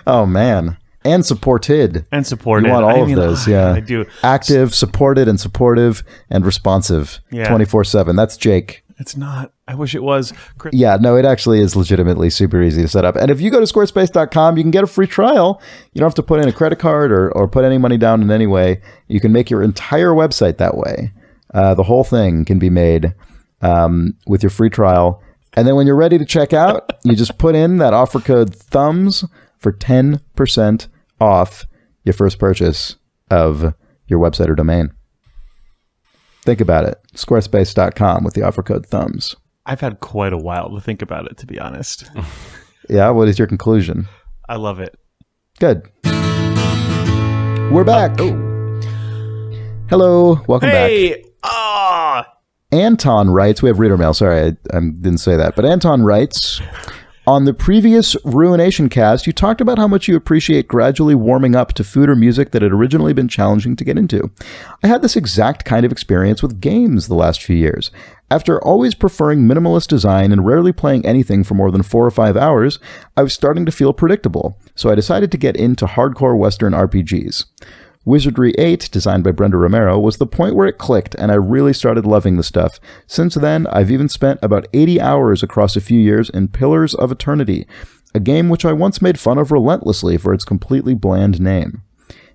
Oh man, and supported. And supported. You want all of those, yeah. I do. Active, supported, and supportive, and responsive 24/7. That's Jake. It's not. I wish it was. Yeah, no, it actually is legitimately super easy to set up. And if you go to squarespace.com, you can get a free trial. You don't have to put in a credit card or put any money down in any way. You can make your entire website that way. The whole thing can be made with your free trial. And then when you're ready to check out, you just put in that offer code THUMBS for 10% off your first purchase of your website or domain. Think about it. Squarespace.com with the offer code THUMBS. I've had quite a while to think about it, to be honest. Yeah, what is your conclusion? I love it. Good. We're back. Hello. Welcome back. Hey! Anton writes, we have reader mail. Sorry, I didn't say that. But Anton writes, on the previous Ruination Cast, you talked about how much you appreciate gradually warming up to food or music that had originally been challenging to get into. I had this exact kind of experience with games the last few years. After always preferring minimalist design and rarely playing anything for more than 4 or 5 hours, I was starting to feel predictable, so I decided to get into hardcore Western RPGs. Wizardry 8, designed by Brenda Romero, was the point where it clicked, and I really started loving the stuff. Since then, I've even spent about 80 hours across a few years in Pillars of Eternity, a game which I once made fun of relentlessly for its completely bland name.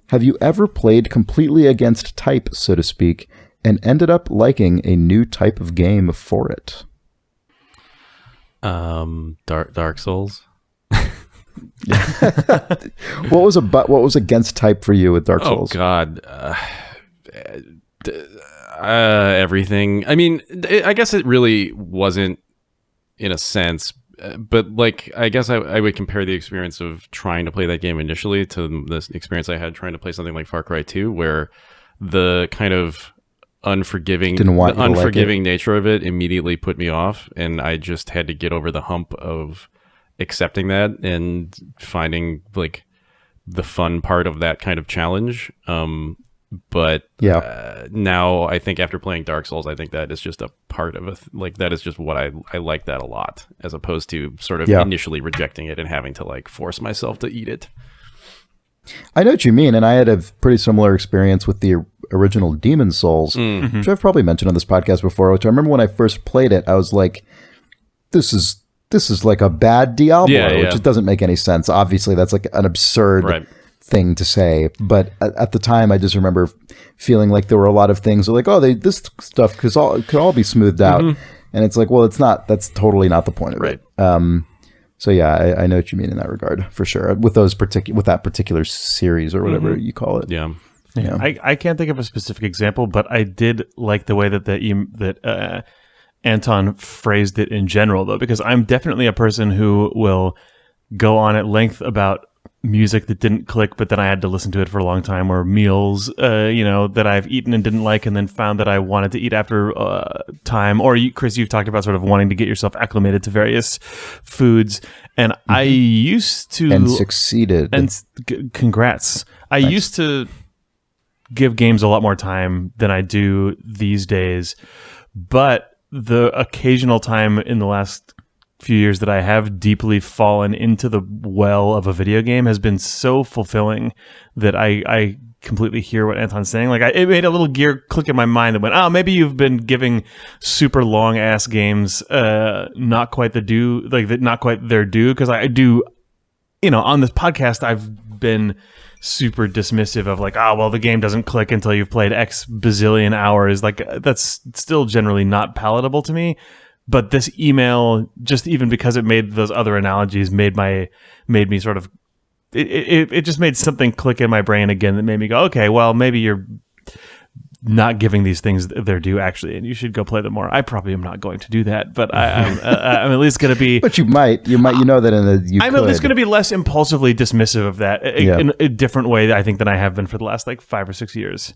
Have you ever played completely against type, so to speak, and ended up liking a new type of game for it? Dark Souls. What was against type for you with Dark Souls? Oh God, everything. I mean, I guess it really wasn't in a sense, but like I guess I would compare the experience of trying to play that game initially to the experience I had trying to play something like Far Cry 2, where the kind of unforgiving nature of it immediately put me off, and I just had to get over the hump of accepting that and finding like the fun part of that kind of challenge. But now I think after playing Dark Souls, I think that is just a part of that is just what I like that a lot, as opposed to sort of initially rejecting it and having to like force myself to eat it. I know what you mean, and I had a pretty similar experience with the original Demon's Souls, which I've probably mentioned on this podcast before, which I remember when I first played it, I was like, this is like a bad Diablo, which just doesn't make any sense. Obviously, that's like an absurd thing to say. But at the time, I just remember feeling like there were a lot of things like, this stuff could all be smoothed out. And it's like, well, it's not. That's totally not the point of it. So yeah, I know what you mean in that regard, for sure. With that particular series or whatever you call it. Yeah. I can't think of a specific example, but I did like the way that Anton phrased it in general, though, because I'm definitely a person who will go on at length about music that didn't click, but then I had to listen to it for a long time, or meals, that I've eaten and didn't like, and then found that I wanted to eat after time. Or Chris, you've talked about sort of wanting to get yourself acclimated to various foods, and I used to and succeeded. And congrats! I used to give games a lot more time than I do these days, but the occasional time in the last few years that I have deeply fallen into the well of a video game has been so fulfilling that I completely hear what Anton's saying. Like it made a little gear click in my mind that went, maybe you've been giving super long ass games not quite their due. Because I do, on this podcast I've been super dismissive of like, the game doesn't click until you've played X bazillion hours. Like that's still generally not palatable to me. But this email, just even because it made those other analogies, made me sort of, it just made something click in my brain again that made me go, okay, well, maybe you're not giving these things their due actually, and you should go play them more. I probably am not going to do that, but I'm at least going to be. But you might, that I'm at least going to be less impulsively dismissive of that in a different way, I think, than I have been for the last like 5 or 6 years.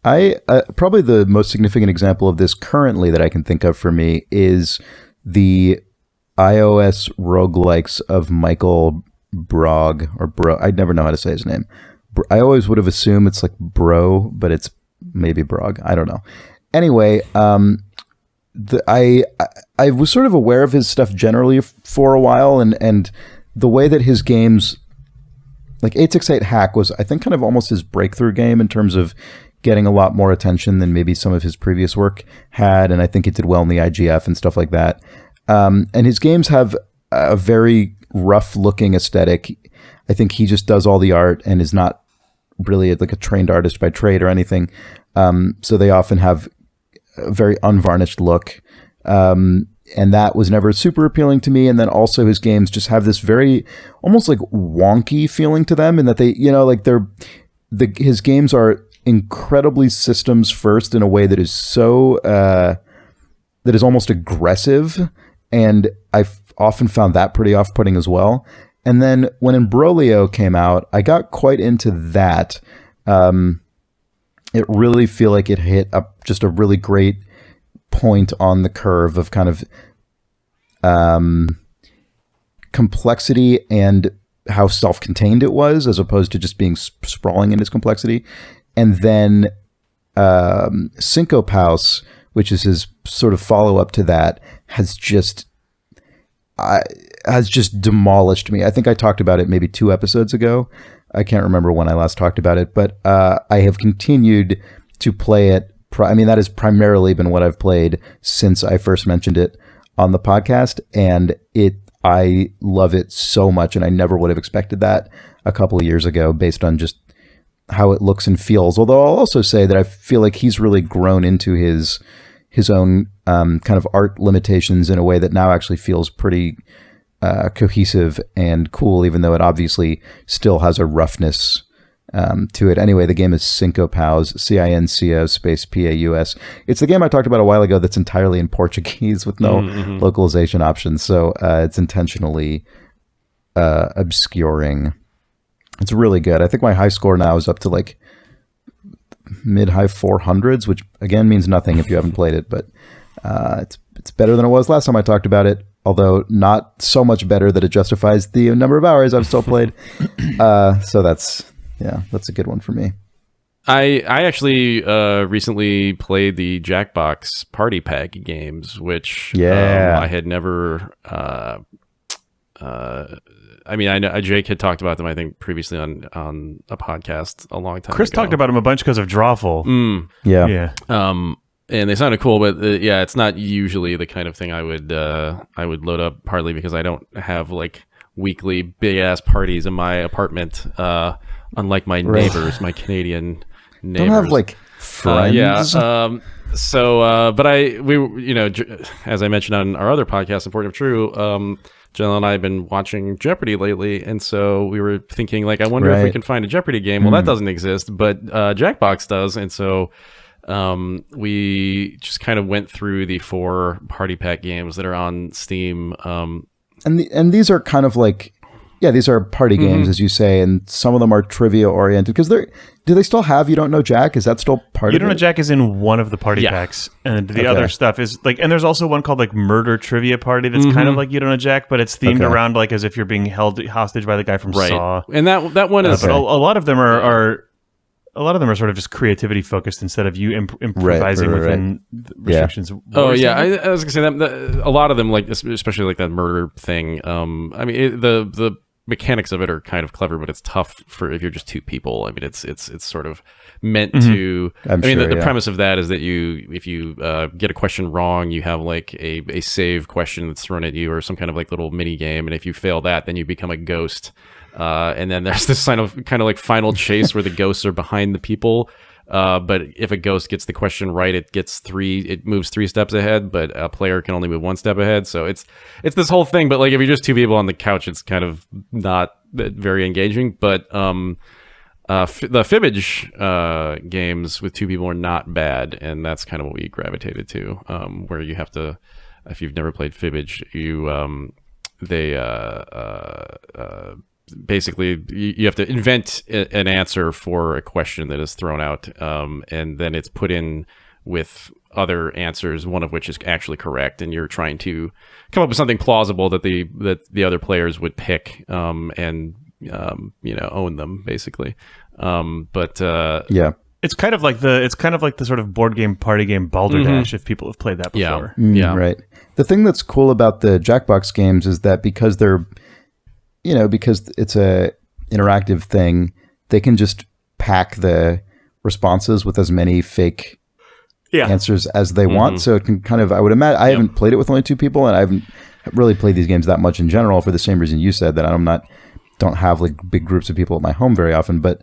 I probably the most significant example of this currently that I can think of for me is the iOS roguelikes of Michael Brog or Bro. I never know how to say his name. I always would have assumed it's like Bro, but it's maybe Brog. I don't know. Anyway, I was sort of aware of his stuff generally for a while, and the way that his games, like 868 Hack, was I think kind of almost his breakthrough game in terms of getting a lot more attention than maybe some of his previous work had, and I think it did well in the IGF and stuff like that. And his games have a very rough-looking aesthetic. I think he just does all the art and is not really like a trained artist by trade or anything. So they often have a very unvarnished look. And that was never super appealing to me. And then also his games just have this very almost like wonky feeling to them, in that they, his games are incredibly systems first in a way that is so that is almost aggressive, and I've often found that pretty off-putting as well. And then when Imbroglio came out, I got quite into that. It really feel like it hit just a really great point on the curve of kind of complexity and how self-contained it was, as opposed to just being sprawling in its complexity. And then Syncopaus, which is his sort of follow-up to that, has just demolished me. I think I talked about it maybe 2 episodes ago. I can't remember when I last talked about it, but I have continued to play it. That has primarily been what I've played since I first mentioned it on the podcast, and I love it so much, and I never would have expected that a couple of years ago based on just how it looks and feels. Although I'll also say that I feel like he's really grown into his own kind of art limitations in a way that now actually feels pretty cohesive and cool, even though it obviously still has a roughness to it. Anyway, the game is Cinco Paus, CINCO space PAUS. It's the game I talked about a while ago that's entirely in Portuguese with no localization options. So it's intentionally obscuring. It's really good. I think my high score now is up to like mid-high 400s, which again means nothing if you haven't played it, but it's better than it was last time I talked about it, although not so much better that it justifies the number of hours I've still played. So that's a good one for me. I actually recently played the Jackbox Party Pack games, which I had never... I know Jake had talked about them, I think, previously on a podcast a long time Chris ago. talked about them a bunch because of Drawful. Yeah. And they sounded cool, but it's not usually the kind of thing I would load up, partly because I don't have like weekly big ass parties in my apartment, unlike my neighbors, my Canadian neighbors. Don't have like friends. But as I mentioned on our other podcast, Important of True, Jill and I have been watching Jeopardy lately, and so we were thinking, like, I wonder if we can find a Jeopardy game. Well, that doesn't exist, but Jackbox does, and so we just kind of went through the 4 party pack games that are on Steam. And these are kind of like, these are party games, as you say, and some of them are trivia oriented because do they still have You Don't Know Jack? Is that still part of it? You Don't Know Jack is in one of the party packs, and the other stuff is like, and there's also one called like Murder Trivia Party that's kind of like You Don't Know Jack, but it's themed around like as if you're being held hostage by the guy from Saw. And that one is but a lot of them are sort of just creativity focused instead of you improvising within restrictions. I was gonna say that a lot of them, like especially like that murder thing. The mechanics of it are kind of clever, but it's tough for if you're just 2 people. I mean, it's sort of meant to. The premise of that is that if you get a question wrong, you have like a save question that's thrown at you or some kind of like little mini game, and if you fail that, then you become a ghost. And then there's this kind of like final chase where the ghosts are behind the people. But if a ghost gets the question right, it moves 3 steps ahead, but a player can only move 1 step ahead. So it's this whole thing. But like if you're just 2 people on the couch, it's kind of not very engaging. But the Fibbage games with 2 people are not bad, and that's kind of what we gravitated to. Where you have to, if you've never played Fibbage, basically you have to invent an answer for a question that is thrown out, and then it's put in with other answers, one of which is actually correct, and you're trying to come up with something plausible that the other players would pick, and own them basically. It's kind of like the sort of board game party game Balderdash, if people have played that before. Right. The thing that's cool about the Jackbox games is that because they're because it's a interactive thing, they can just pack the responses with as many fake answers as they want. So it can kind of, I would imagine, I haven't played it with only 2 people, and I haven't really played these games that much in general for the same reason you said, that don't have like big groups of people at my home very often. But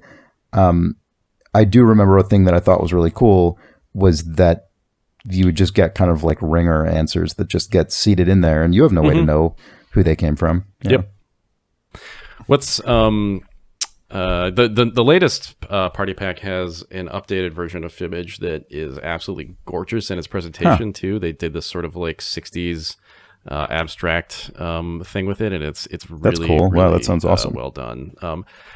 I do remember a thing that I thought was really cool was that you would just get kind of like ringer answers that just get seated in there, and you have no way to know who they came from. Yep. What's the latest party pack has an updated version of Fibbage that is absolutely gorgeous in its presentation too. They did this sort of like 60s abstract thing with it, and it's really, that's cool. Really, wow, that sounds awesome. Well done.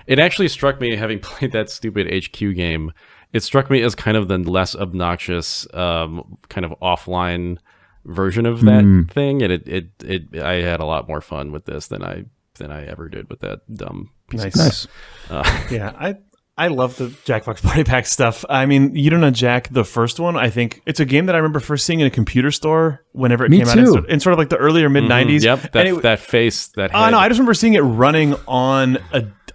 It actually struck me, having played that stupid HQ game, it struck me as kind of the less obnoxious kind of offline version of that thing, and it I had a lot more fun with this than I ever did with that dumb piece. Nice. I love the Jackbox Party Pack stuff. I mean, You Don't Know Jack, the first one, I think it's a game that I remember first seeing in a computer store whenever it came out in sort of like the earlier mid 90s. Yep, that face, that head. No, I just remember seeing it running on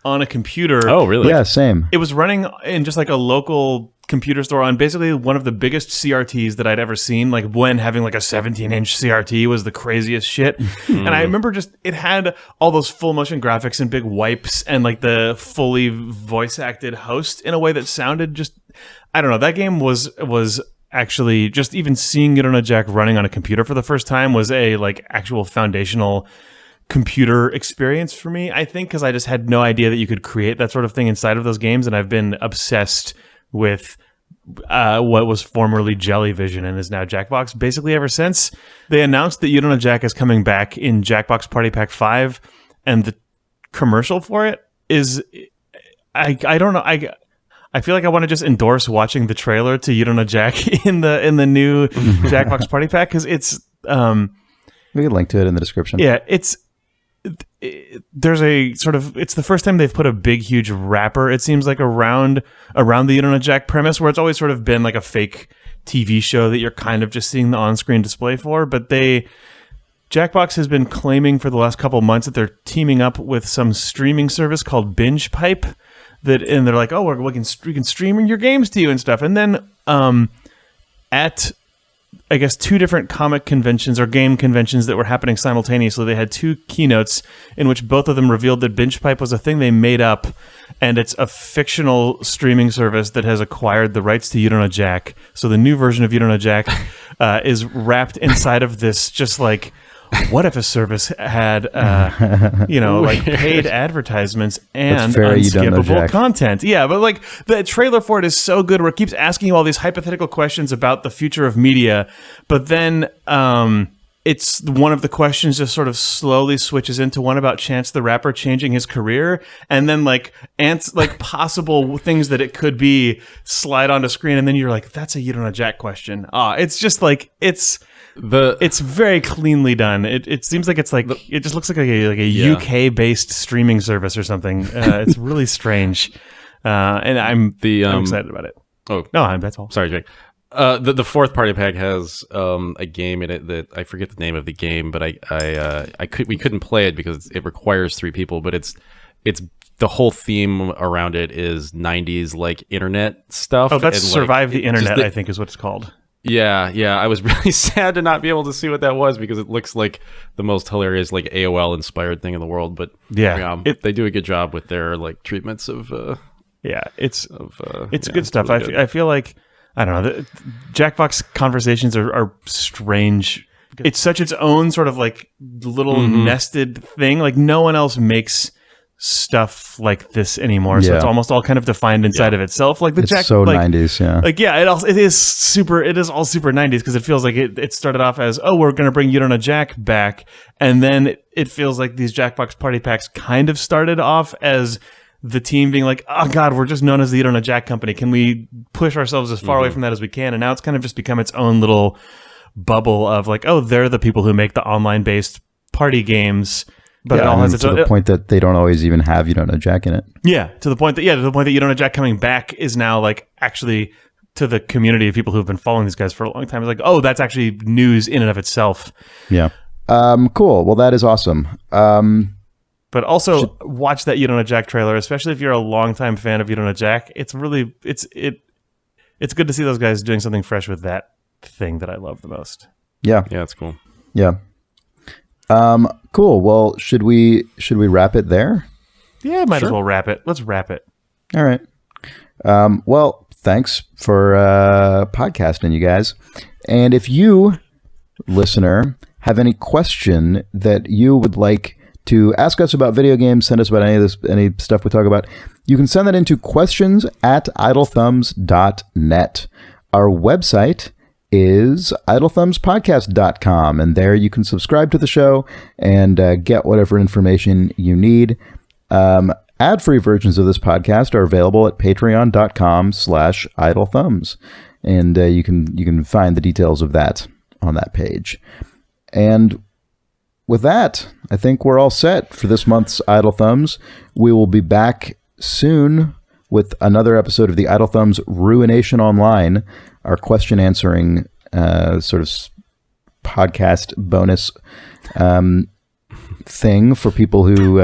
on a computer. Oh, really? Yeah, same. It was running in just like a local computer store on basically one of the biggest CRTs that I'd ever seen. Like when having like a 17-inch CRT was the craziest shit. And I remember just it had all those full motion graphics and big wipes and like the fully voice acted host in a way that sounded just, I don't know. That game was actually just even seeing it on a Jack running on a computer for the first time was a like actual foundational computer experience for me, I think, because I just had no idea that you could create that sort of thing inside of those games, and I've been obsessed with what was formerly Jellyvision and is now Jackbox basically ever since. They announced that You Don't Know Jack is coming back in Jackbox Party Pack 5, and the commercial for it is I don't know, I feel like I want to just endorse watching the trailer to You Don't Know Jack in the new Jackbox Party Pack, because it's we can link to it in the description. Yeah, there's a sort of, it's the first time they've put a big huge wrapper, it seems like, around the You Don't Know Jack premise, where it's always sort of been like a fake TV show that you're kind of just seeing the on-screen display for. But Jackbox has been claiming for the last couple months that they're teaming up with some streaming service called Binge Pipe, and they're like, oh, we can stream your games to you and stuff. And then at I guess 2 different comic conventions or game conventions that were happening simultaneously, they had 2 keynotes in which both of them revealed that Binge Pipe was a thing they made up, and it's a fictional streaming service that has acquired the rights to You Don't Know Jack. So the new version of You Don't Know Jack is wrapped inside of this, just like, what if a service had, like paid advertisements and unskippable content? Yeah, but like the trailer for it is so good where it keeps asking you all these hypothetical questions about the future of media, but then it's one of the questions just sort of slowly switches into one about Chance the Rapper changing his career, and then like possible things that it could be slide onto screen, and then you're like, that's a You Don't Know Jack question. It's just like it's very cleanly done. It seems like it's like it just looks like a UK based streaming service or something. It's really strange, and I'm excited about it. Oh no, that's all. Sorry, Jake. The 4th party pack has a game in it that I forget the name of the game, but we couldn't play it because it requires 3 people. But it's the whole theme around it is 90s like internet stuff. Oh, that's and, Survive the Internet, I think is what it's called. Yeah. I was really sad to not be able to see what that was because it looks like the most hilarious like AOL inspired thing in the world. But they do a good job with their like treatments of it's good stuff. Really good. I feel like, I don't know, the Jackbox conversations are strange. It's such its own sort of like little nested thing. Like no one else makes stuff like this anymore, so it's almost all kind of defined inside of itself. Like the it's Jack, so like, 90s, Like it is all super 90s because it feels like it started off as, oh, we're gonna bring You Don't Know Jack back, and then it feels like these Jackbox party packs kind of started off as the team being like, oh god, we're just known as the You Don't Know Jack company. Can we push ourselves as far away from that as we can? And now it's kind of just become its own little bubble of like, oh, they're the people who make the online based party games. But it all has its to the point that they don't always even have You Don't Know Jack in it. Yeah, to the point that You Don't Know Jack coming back is now like actually to the community of people who've been following these guys for a long time. It's like, oh, that's actually news in and of itself. Yeah. Cool. Well, that is awesome. But also watch that You Don't Know Jack trailer, especially if you're a longtime fan of You Don't Know Jack. It's really it's good to see those guys doing something fresh with that thing that I love the most. Yeah. Yeah, it's cool. Yeah. Cool. Well, should we wrap it there? Yeah, might as well wrap it. Let's wrap it. All right. Well, thanks for podcasting, you guys. And if you, listener, have any question that you would like to ask us about video games, send us about any stuff we talk about, you can send that into questions@idlethumbs.net. Our website is idlethumbspodcast.com, and there you can subscribe to the show and get whatever information you need. Ad-free versions of this podcast are available at patreon.com/idlethumbs, and you can find the details of that on that page. And with that, I think we're all set for this month's Idle Thumbs. We will be back soon with another episode of the Idle Thumbs Ruination Online, our question answering sort of podcast bonus thing for people who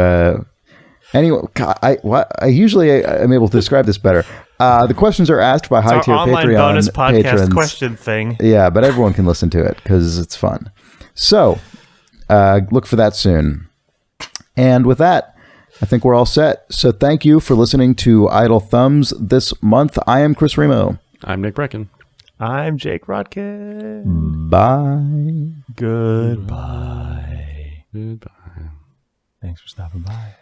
Anyway, God, I usually am able to describe this better. The questions are asked by high tier online Patreon bonus podcast patrons. question thing. Yeah, but everyone can listen to it because it's fun. So look for that soon. And with that, I think we're all set. So thank you for listening to Idle Thumbs this month. I am Chris Remo. I'm Nick Brecken. I'm Jake Rodkin. Bye. Goodbye. Goodbye. Thanks for stopping by.